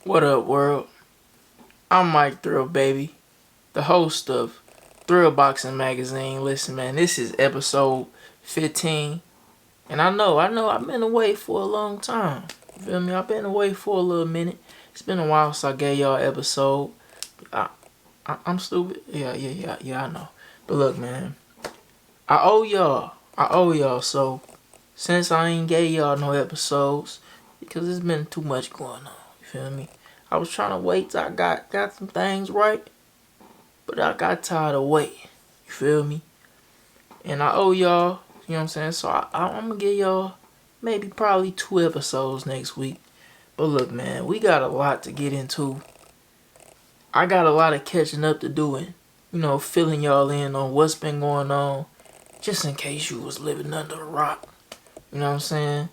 What up, world? I'm Mike Thrill, baby, the host of Thrill Boxing Magazine. Listen, man, this is episode 15, and I've been away for a long time. You feel me? I've been away for a little minute. It's been a while since I gave y'all an episode. I'm stupid. Yeah, I know. But look, man, I owe y'all. So since I ain't gave y'all no episodes, because there's been too much going on. You feel me? I was trying to wait till I got some things right, but I got tired of waiting. You feel me? And I owe y'all, you know what I'm saying? So I'm going to give y'all probably 2 episodes next week. But look, man, we got a lot to get into. I got a lot of catching up to do and, filling y'all in on what's been going on, just in case you was living under a rock. You know what I'm saying?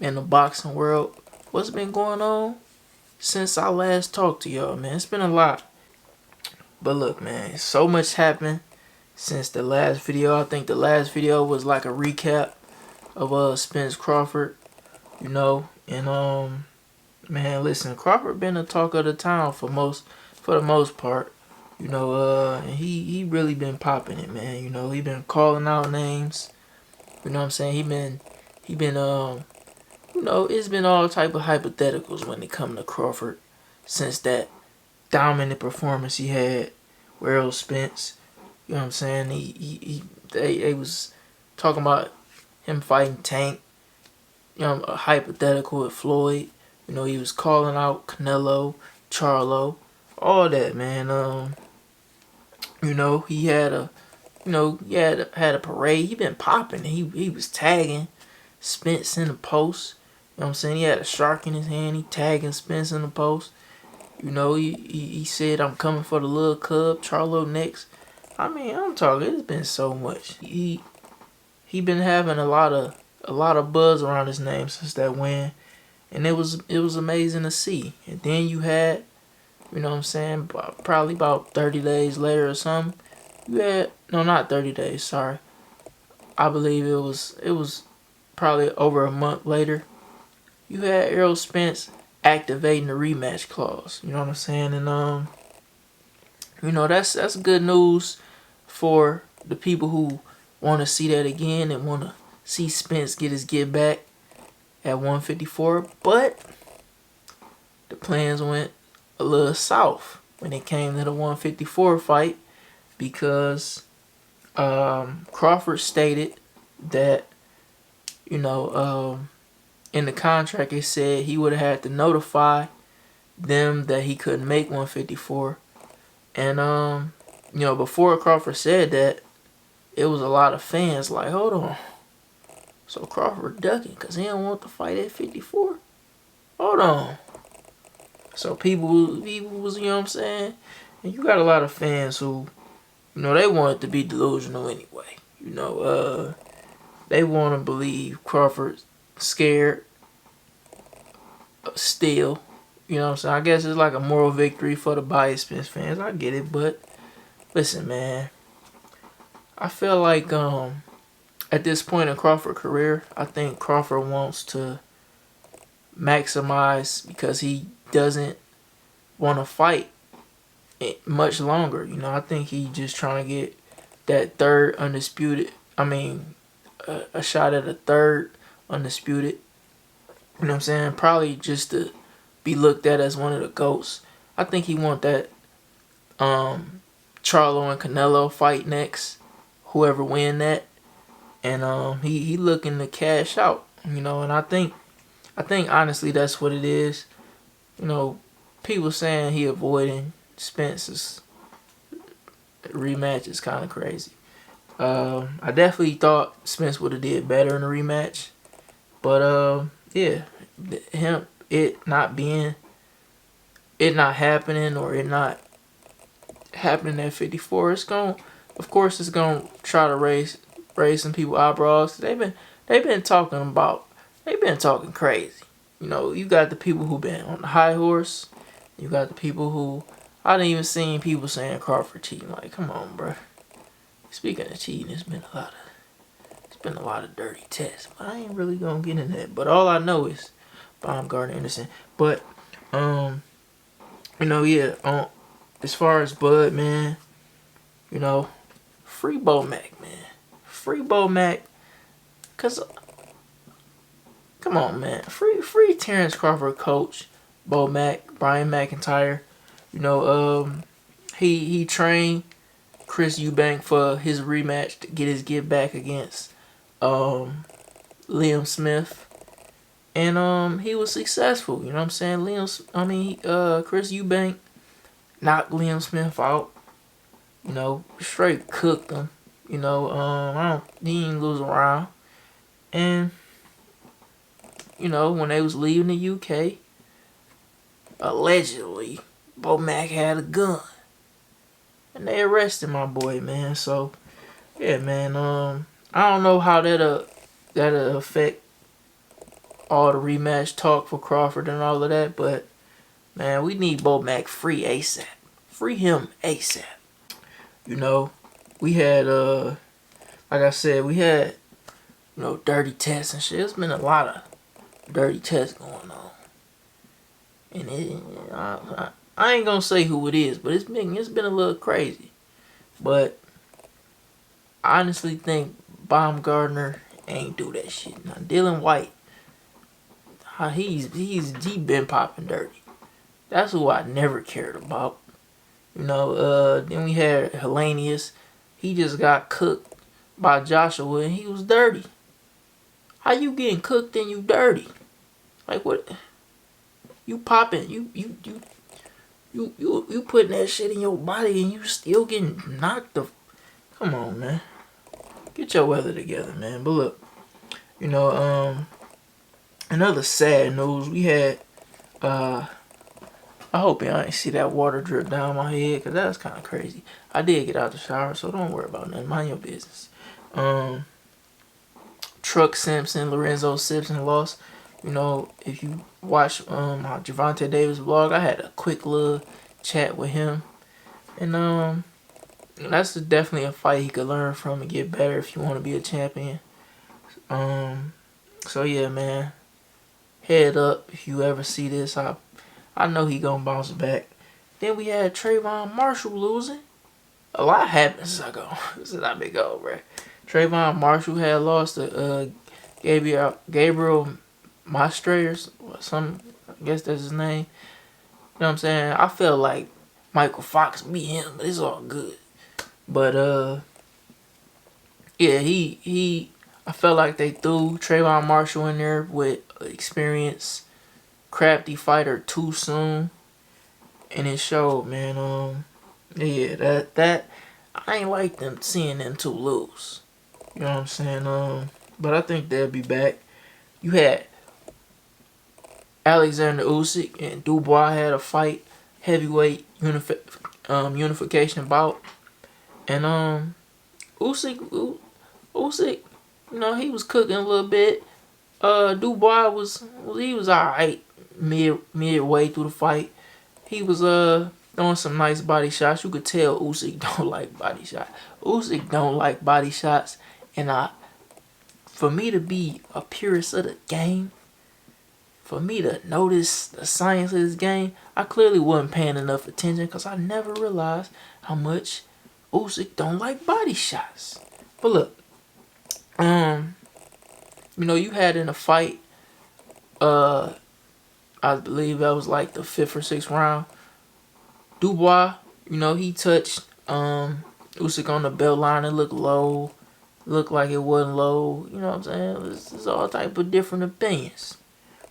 In the boxing world, what's been going on since I last talked to y'all, man? It's been a lot. But look, man, so much happened since the last video. I think the last video was like a recap of Spence Crawford, and man, listen, Crawford been the talk of the town for the most part, and he really been popping it, man. He been calling out names. You know what I'm saying? He been it's been all type of hypotheticals when it come to Crawford since that dominant performance he had with Errol Spence. You know what I'm saying? They was talking about him fighting Tank. A hypothetical with Floyd. He was calling out Canelo, Charlo, all that, man. He had a parade. He been popping. He was tagging Spence in the post. You know what I'm saying? He had a shark in his hand. He tagging Spence in the post. He said, "I'm coming for the little cub, Charlo next." I mean, I'm talking. It's been so much. He been having a lot of buzz around his name since that win, and it was amazing to see. And then you had, you know what I'm saying, probably about 30 days later or something. You had not 30 days. Sorry, I believe it was probably over a month later. You had Errol Spence activating the rematch clause. You know what I'm saying? And that's good news for the people who want to see that again and want to see Spence get his get back at 154. But the plans went a little south when it came to the 154 fight because Crawford stated that in the contract it said he would have had to notify them that he couldn't make 154. And before Crawford said that, it was a lot of fans like, hold on, so Crawford ducking because he don't want to fight at 54? Hold on. So people was, you know what I'm saying? And you got a lot of fans who, they want it to be delusional anyway. They want to believe Crawford's scared still. You know what I'm saying? I guess it's like a moral victory for the biased Spence fans. I get it, but listen, man. I feel like at this point in Crawford's career, I think Crawford wants to maximize because he doesn't want to fight much longer. I think he just trying to get that third undisputed. A shot at a third undisputed. You know what I'm saying? Probably just to be looked at as one of the GOATs. I think he want that Charlo and Canelo fight next. Whoever win that. And he looking to cash out. And I think honestly that's what it is. People saying he avoiding Spence's rematch is kind of crazy. I definitely thought Spence would have did better in the rematch. But yeah, it not happening or it not happening at 54, it's gonna try to raise some people eyebrows. They've been talking crazy. You got the people who been on the high horse. You got the people who I didn't even seen people saying Crawford cheating. Like, come on, bro. Speaking of cheating, it's been a lot of dirty tests, but I ain't really gonna get into that. But all I know is Baumgartner Anderson. But Yeah. As far as Bud, man, you know, free Bo Mac, man. Free Bo Mac. Cause come on, man. Free Terrence Crawford coach, Bo Mac, Brian McIntyre. You know, he trained Chris Eubank for his rematch to get his get back against Liam Smith. And he was successful, you know what I'm saying? Chris Eubank knocked Liam Smith out, straight cooked him. He didn't lose a round. And when they was leaving the UK, allegedly, Bo Mac had a gun. And they arrested my boy, man. So, yeah, man, I don't know how that'll affect all the rematch talk for Crawford and all of that, but, man, we need Bo Mac free ASAP. Free him ASAP. We had, like I said, we had, dirty tests and shit. It's been a lot of dirty tests going on. And I ain't gonna say who it is, but it's been a little crazy. But I honestly think Baumgartner ain't do that shit. Now Dylan White, he been popping dirty. That's who I never cared about. Then we had Hellenius. He just got cooked by Joshua and he was dirty. How you getting cooked and you dirty? Like what? You popping? You putting that shit in your body and you still getting knocked the. Come on, man. Get your weather together, man. But look, another sad news. We had I hope y'all ain't see that water drip down my head, because that's kind of crazy. I did get out the shower, so don't worry about nothing. Mind your business. Truck Simpson, Lorenzo Simpson lost. If you watch my Gervonta Davis vlog, I had a quick little chat with him. And that's definitely a fight he could learn from and get better if you want to be a champion. So yeah, man. Head up if you ever see this. I know he gonna bounce back. Then we had Trayvon Marshall losing. A lot happened since I've been gone, bro. Trayvon Marshall had lost to Gabriel Maestre or some. I guess that's his name. You know what I'm saying? I felt like Michael Fox beat him, but it's all good. But yeah, I felt like they threw Trayvon Marshall in there with experience. Crafty fighter too soon, and it showed, man. Yeah, that I ain't like them seeing them two lose. You know what I'm saying? But I think they'll be back. You had Alexander Usyk and Dubois had a fight, heavyweight unification bout, and Usyk, he was cooking a little bit. Dubois was alright midway through the fight. He was throwing some nice body shots. You could tell Usyk don't like body shots. Usyk don't like body shots, and for me to be a purist of the game, for me to notice the science of this game, I clearly wasn't paying enough attention because I never realized how much Usyk don't like body shots. But look, you had in a fight, I believe that was like the 5th or 6th round. Dubois, he touched Usyk on the belt line. It looked low. Looked like it wasn't low. You know what I'm saying? There's all type of different opinions.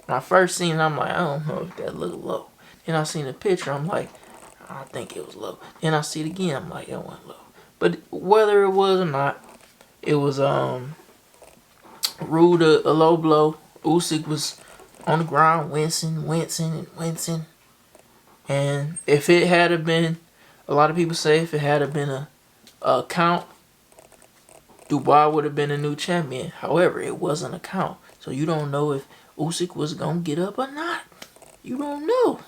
When I first seen it, I'm like, I don't know if that looked low. Then I seen the picture, I'm like, I think it was low. Then I see it again, I'm like, that wasn't low. But whether it was or not, it was ruled a low blow. Usyk was on the ground, wincing. And if it had been, a lot of people say if it had been a count, Dubois would have been a new champion. However, it wasn't a count. So you don't know if Usyk was going to get up or not. You don't know.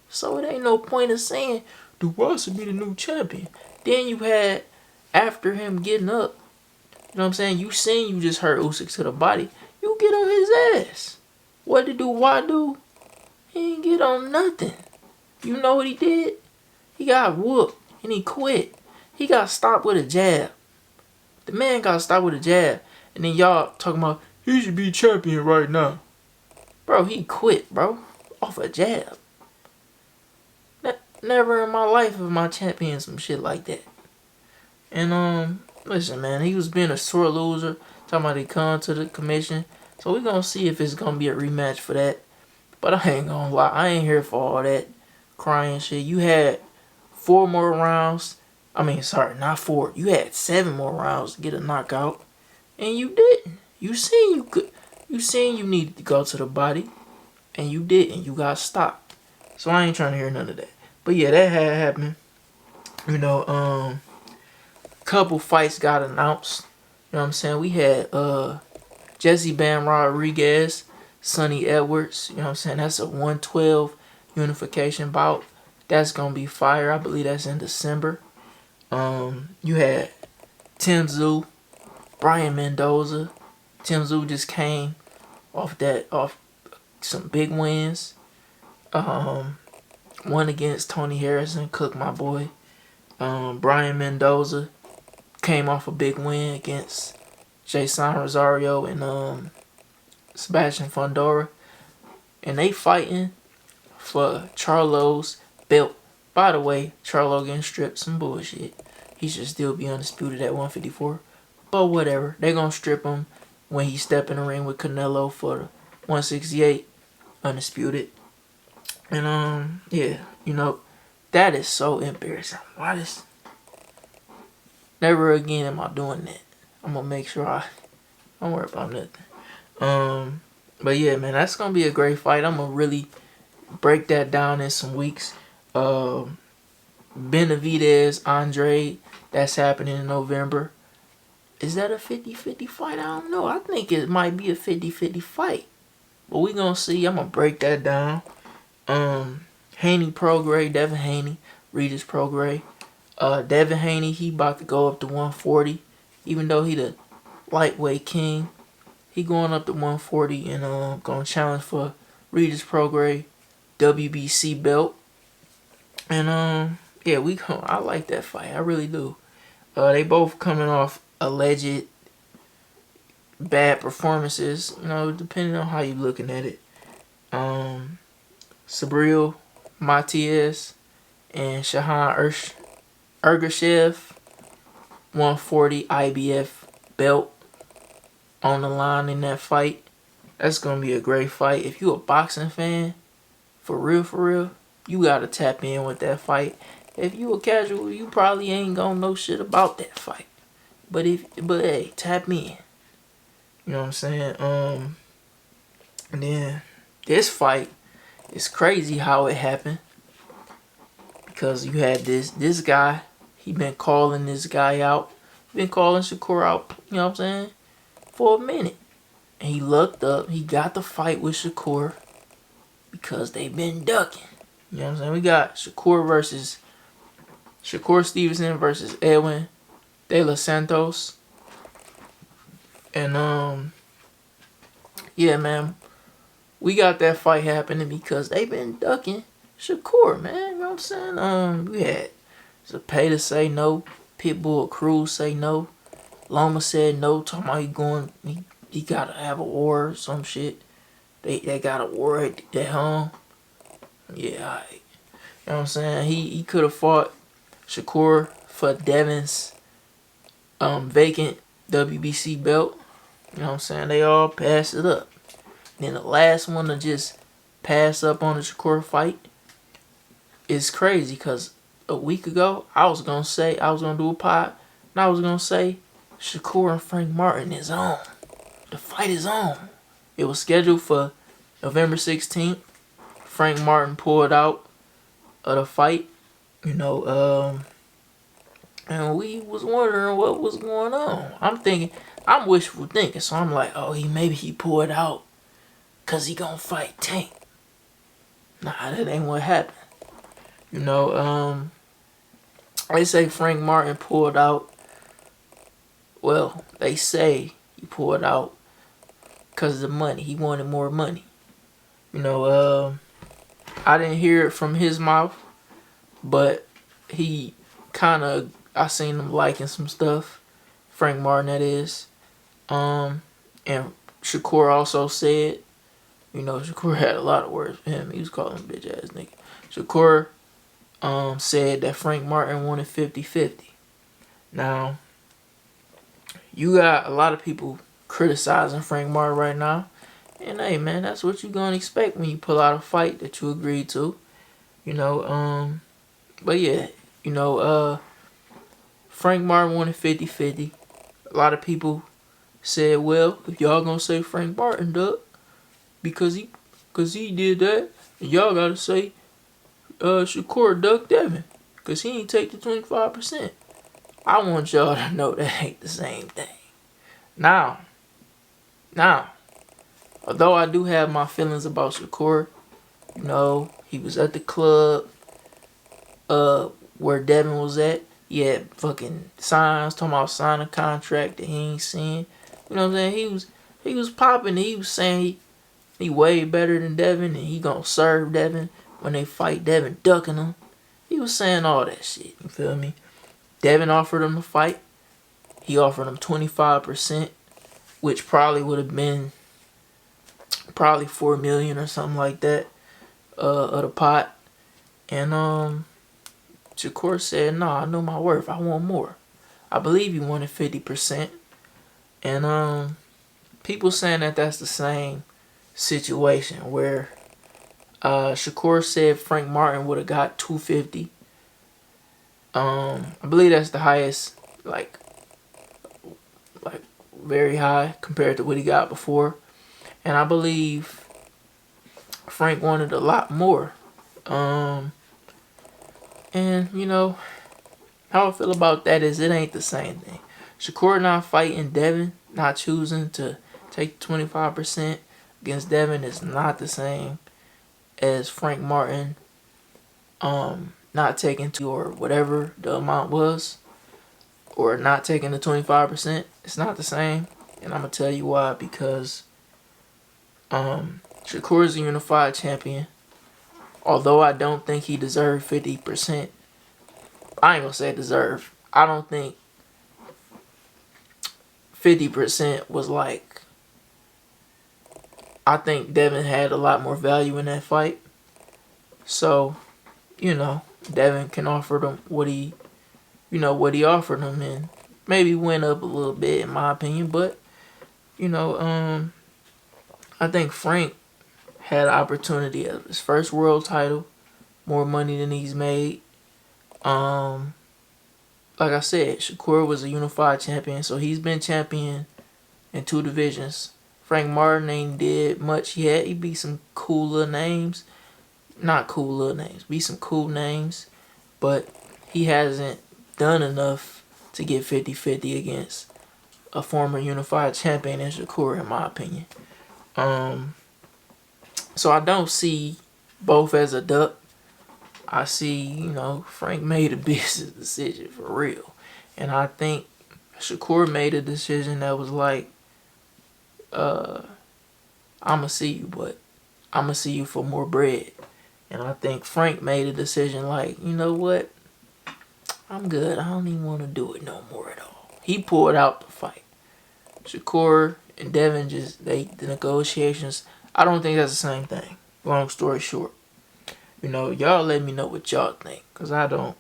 So it ain't no point in saying Dubois should be the new champion. Then you had, after him getting up, you know what I'm saying? You just hurt Usyk to the body. You get on his ass. What did Dubois do? He didn't get on nothing. You know what he did? He got whooped and he quit. He got stopped with a jab. The man got stopped with a jab. And then y'all talking about, he should be champion right now. Bro, he quit, bro. Off a jab. Never in my life have I championed some shit like that. And listen, man, he was being a sore loser. Talking about he come to the commission. So we gonna see if it's gonna be a rematch for that. But I ain't gonna lie, I ain't here for all that crying shit. You had 4 more rounds. I mean, sorry, not 4. You had 7 more rounds to get a knockout, and you didn't. You seen you could. You seen you needed to go to the body, and you didn't. You got stopped. So I ain't trying to hear none of that. But yeah, that had happened. You know, couple fights got announced. You know what I'm saying? We had Jesse Bam Rodriguez, Sonny Edwards. You know what I'm saying? That's a 112 unification bout. That's gonna be fire. I believe that's in December. You had Tim Tszyu, Brian Mendoza. Tim Tszyu just came off some big wins. One against Tony Harrison, Cook, my boy. Brian Mendoza came off a big win against Jason Rosario and Sebastian Fundora. And they fighting for Charlo's belt. By the way, Charlo getting stripped, some bullshit. He should still be undisputed at 154. But whatever. They gonna strip him when he step in the ring with Canelo for the 168 undisputed. And yeah, you know, that is so embarrassing. Why this? Never again am I doing that. I'm gonna make sure I don't worry about nothing. But yeah, man, that's gonna be a great fight. I'm gonna really break that down in some weeks. Benavidez, Andre, that's happening in November. Is that a 50-50 fight? I don't know. I think it might be a 50-50 fight. But we gonna see. I'm gonna break that down. Haney Prograis, Devin Haney, Regis Prograis. Devin Haney, he about to go up to 140. Even though he the lightweight king, he going up to 140 and gonna challenge for Regis Prograis WBC belt. And yeah, I like that fight. I really do. They both coming off alleged bad performances, you know, depending on how you looking at it. Sabril Matias and Shahan Ergashev, 140 IBF belt on the line in that fight. That's gonna be a great fight. If you a boxing fan, for real, you gotta tap in with that fight. If you a casual, you probably ain't gonna know shit about that fight. But hey, tap in. You know what I'm saying? And then this fight, it's crazy how it happened. Because you had this guy, he been calling this guy out. Been calling Shakur out, you know what I'm saying? For a minute. And he looked up, he got the fight with Shakur because they been ducking. You know what I'm saying? We got Shakur Stevenson versus Edwin De Los Santos. And yeah, man, we got that fight happening because they been ducking Shakur, man. You know what I'm saying? We had Zepeda say no, Pitbull Cruz say no, Loma said no, talking about he gotta have a war or some shit. They got a war at home. Yeah, alright. You know what I'm saying? He could have fought Shakur for Devin's vacant WBC belt. You know what I'm saying? They all passed it up. Then the last one to just pass up on the Shakur fight is crazy because a week ago I was gonna do a pod and I was gonna say Shakur and Frank Martin is on. The fight is on. It was scheduled for November 16th. Frank Martin pulled out of the fight. You know, and we was wondering what was going on. I'm wishful thinking, so I'm like, oh, maybe he pulled out because he gonna fight Tank. Nah, that ain't what happened. You know, they say Frank Martin pulled out. Well, they say he pulled out because of the money. He wanted more money. You know, I didn't hear it from his mouth, but he kind of, I seen him liking some stuff. Frank Martin, that is. And Shakur also said, Shakur had a lot of words for him. He was calling him bitch ass nigga. Shakur said that Frank Martin wanted 50-50. Now, you got a lot of people criticizing Frank Martin right now. And hey man, that's what you gonna expect when you pull out a fight that you agreed to. But yeah, Frank Martin wanted 50-50. A lot of people said, well, if y'all gonna say Frank Martin duck because he did that, y'all gotta say Shakur duck Devin because he ain't take the 25%. I want y'all to know that ain't the same thing. Now, although I do have my feelings about Shakur, he was at the club where Devin was at. He had fucking signs talking about signing a contract that he ain't seen. You know what I'm saying? He was popping. He was saying he way better than Devin and he gonna serve Devin when they fight. Devin ducking him. He was saying all that shit. You feel me? Devin offered him the fight. He offered him 25%, which probably would have been probably $4 million or something like that of the pot. And Shakur said, "No, I know my worth. I want more." I believe he wanted 50%. And people saying that that's the same situation where Shakur said Frank Martin would have got 250. I believe that's the highest, like very high compared to what he got before. And I believe Frank wanted a lot more. And how I feel about that is it ain't the same thing. Shakur not fighting Devin, not choosing to take 25% against Devin is not the same as Frank Martin not taking or whatever the amount was, or not taking the 25%. It's not the same, and I'm gonna tell you why. Because Shakur is a unified champion. Although I don't think he deserved 50%, I ain't gonna say deserve. I don't think 50% was like. I think Devin had a lot more value in that fight. So, Devin can offer them what he offered him, and maybe went up a little bit in my opinion. But I think Frank had an opportunity of his first world title, more money than he's made. Like I said, Shakur was a unified champion, so he's been champion in 2 divisions. Frank Martin ain't did much yet. He beat some cool little names. Not cool little names. Beat some cool names. But he hasn't done enough to get 50-50 against a former unified champion in Shakur, in my opinion. So I don't see both as a duck. I see, Frank made a business decision for real. And I think Shakur made a decision that was like, I'ma see you, but I'ma see you for more bread. And I think Frank made a decision like, you know what? I'm good. I don't even want to do it no more at all. He pulled out the fight. Shakur and Devin the negotiations, I don't think that's the same thing. Long story short. Y'all let me know what y'all think. Because I don't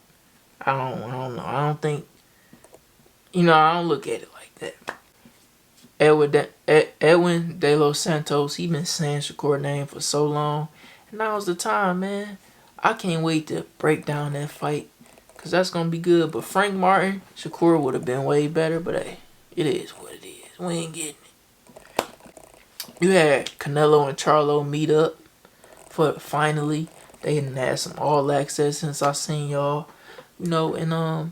know. I don't think, I don't look at it like that. Edwin De Los Santos, he been saying Shakur's name for so long. And now's the time, man. I can't wait to break down that fight. Because that's going to be good. But Frank Martin, Shakur would have been way better. But hey, it is what it is. We ain't getting it. You had Canelo and Charlo meet up for finally. They didn't have some all access since I seen y'all. And I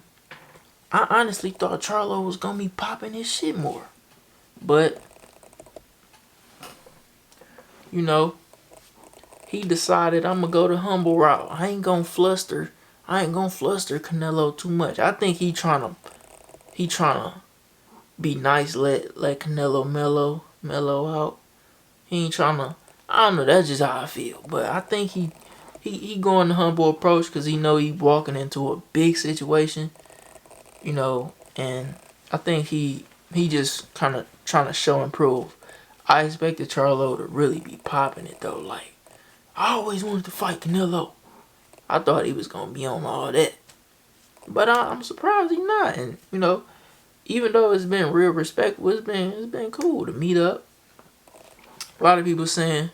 honestly thought Charlo was going to be popping his shit more. But, he decided I'm going to go the humble route. I ain't going to fluster Canelo too much. I think he trying to be nice, let Canelo mellow out. He ain't trying to, I don't know, that's just how I feel. But I think he he going the humble approach because he know he walking into a big situation, and I think he just kind of trying to show and prove. I expected Charlo to really be popping it though. Like, I always wanted to fight Canelo. I thought he was gonna be on all that, but I'm surprised he not. And even though it's been real respectful, it's been cool to meet up. A lot of people saying,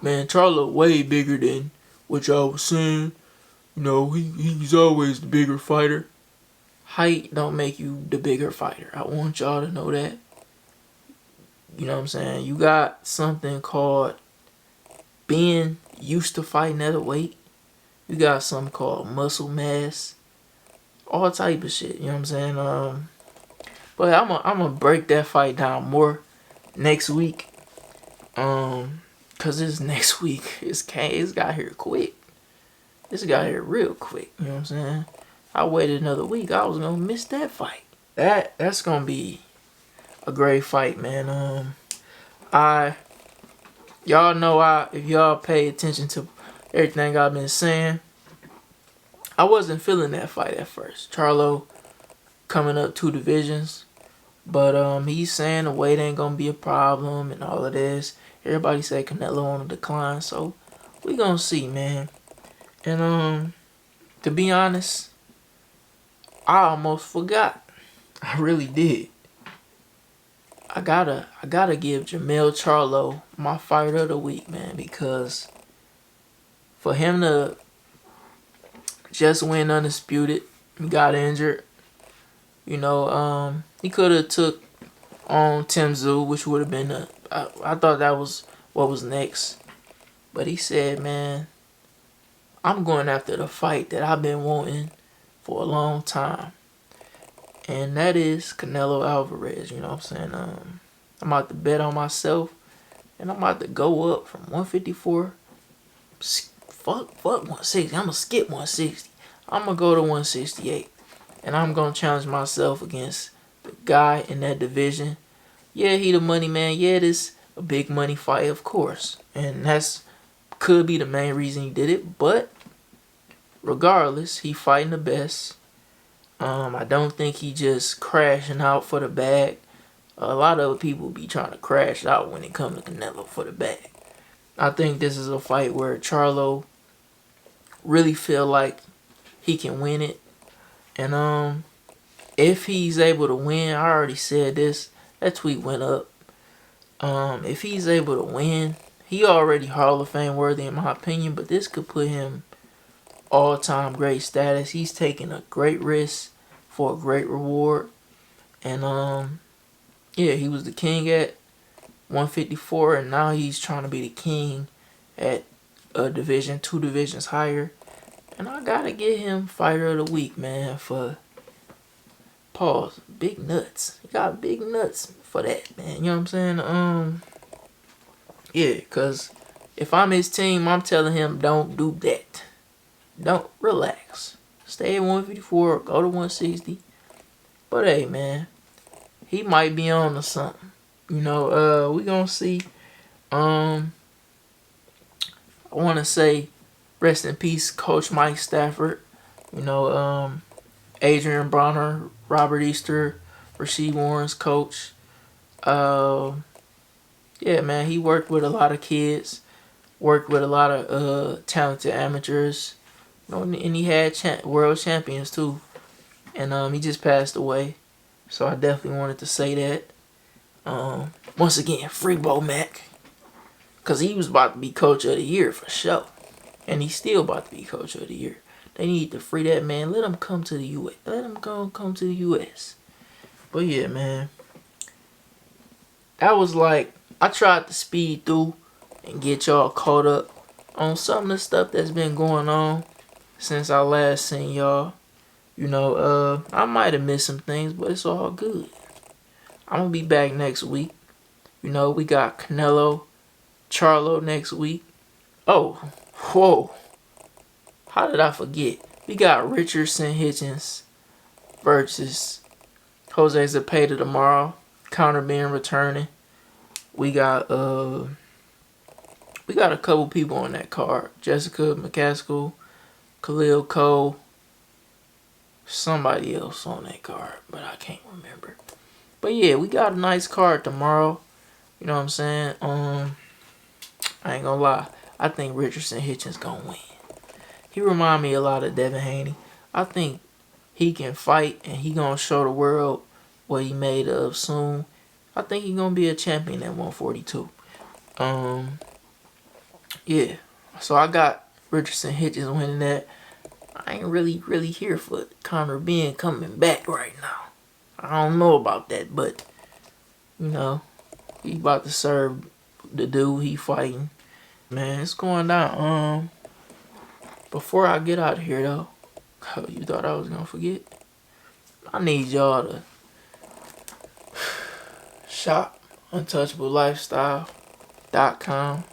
man, Charlo way bigger than what y'all was saying. He's always the bigger fighter. Height don't make you the bigger fighter. I want y'all to know that. You know what I'm saying? You got something called being used to fighting at a weight. You got something called muscle mass. All type of shit. You know what I'm saying? But I'm gonna break that fight down more next week. Cause this next week it's got here quick. This got here real quick. You know what I'm saying? I waited another week. I was gonna miss that fight. That's gonna be a great fight, man. Y'all know if y'all pay attention to everything I've been saying, I wasn't feeling that fight at first. Charlo coming up 2 divisions, but he's saying the weight ain't gonna be a problem and all of this. Everybody say Canelo on the decline, so we gonna see, man. And to be honest, I almost forgot. I really did. I gotta give Jermell Charlo my fighter of the week, man, because for him to just win undisputed, he got injured. He could have took on Tim Tszyu, which would have been I thought that was what was next. But he said, man, I'm going after the fight that I've been wanting for a long time. And that is Canelo Alvarez, you know what I'm saying? I'm about to bet on myself, and I'm about to go up from 154. Fuck 160. I'm going to skip 160. I'm going to go to 168. And I'm going to challenge myself against the guy in that division. Yeah, he the money man. Yeah, it is a big money fight, of course. And that's could be the main reason he did it. But regardless, he fighting the best. I don't think he just crashing out for the bag. A lot of people be trying to crash out when it comes to Canelo for the bag. I think this is a fight where Charlo really feel like he can win it. And if he's able to win, I already said this, that tweet went up. If he's able to win, he already Hall of Fame worthy in my opinion, but this could put him all-time great status. He's taking a great risk for a great reward. And yeah, he was the king at 154, and now he's trying to be the king at a division, 2 divisions higher. And I gotta get him fighter of the week, man, for pause. Big nuts. He got big nuts for that, man. You know what I'm saying? Yeah, cause if I'm his team, I'm telling him don't do that. Don't relax. Stay at 154, go to 160. But hey, man, he might be on to something. We gonna see. I wanna say rest in peace, Coach Mike Stafford. Adrian Bronner, Robert Easter, Rasheed Warren's coach. Yeah, man, he worked with a lot of kids, worked with a lot of talented amateurs. And he had world champions too. And he just passed away. So I definitely wanted to say that. Once again, free Bo Mac. Because he was about to be coach of the year for sure. And he's still about to be coach of the year. They need to free that man. Let him come to the U.S. Let him come to the U.S. But yeah, man. That was like, I tried to speed through and get y'all caught up on some of the stuff that's been going on since I last seen y'all. I might have missed some things, but it's all good. I'm going to be back next week. We got Canelo, Charlo next week. Oh, whoa. How did I forget? We got Richardson Hitchens versus Jose Zepeda tomorrow. Counter being returning. We got We got a couple people on that card. Jessica McCaskill, Khalil Cole, somebody else on that card, but I can't remember. But yeah, we got a nice card tomorrow. You know what I'm saying? I ain't gonna lie. I think Richardson Hitchens gonna win. He remind me a lot of Devin Haney. I think he can fight and he gonna show the world what he made of soon. I think he gonna be a champion at 142. Yeah. So I got Richardson Hitchens winning that. I ain't really here for Conor being coming back right now. I don't know about that, but you know, he about to serve the dude he fighting. Man, it's going down. Before I get out of here though, you thought I was gonna forget? I need y'all to shop untouchablelifestyle.com.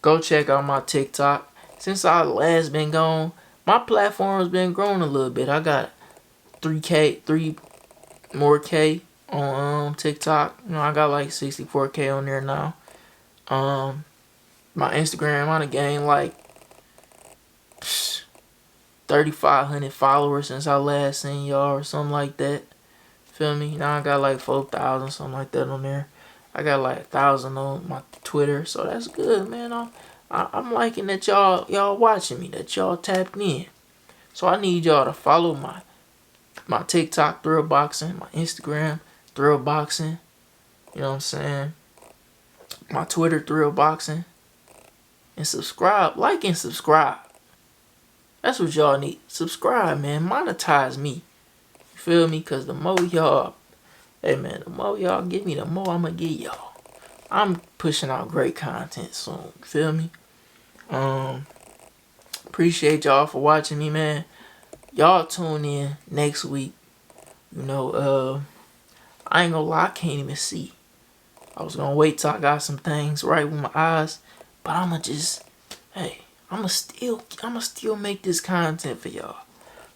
Go check out my TikTok. Since I last been gone, my platform has been growing a little bit. I got 3 more K on TikTok. You know, I got like 64K on there now. My Instagram, I done gained like 3,500 followers since I last seen y'all or something like that. Feel me? Now I got like 4,000, something like that on there. I got like 1,000 on my Twitter, so that's good, man. I'm liking that y'all watching me, that y'all tapped in. So I need y'all to follow my TikTok Thrill Boxing, my Instagram Thrill Boxing. You know what I'm saying? My Twitter Thrill Boxing, and subscribe, like and subscribe. That's what y'all need. Subscribe, man. Monetize me. You feel me? Cause the more y'all, hey man, the more y'all give me, the more I'ma give y'all. I'm pushing out great content soon. You feel me? Appreciate y'all for watching me, man. Y'all tune in next week. You know, I ain't gonna lie, I can't even see. I was gonna wait till I got some things right with my eyes, but I'ma still make this content for y'all.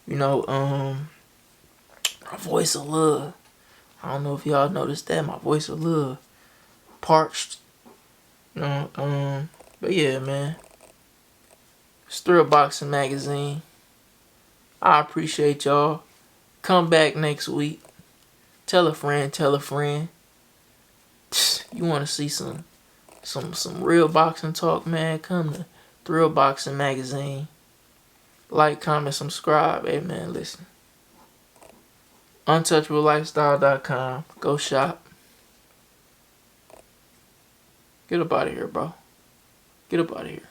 You know, my voice a little, I don't know if y'all noticed that, my voice a little parched. You know, but yeah, man. It's Thrill Boxing Magazine. I appreciate y'all. Come back next week. Tell a friend, tell a friend. You want to see some real boxing talk, man? Come to Thrill Boxing Magazine. Like, comment, subscribe. Hey, man, listen. untouchablelifestyle.com. Go shop. Get up out of here, bro. Get up out of here.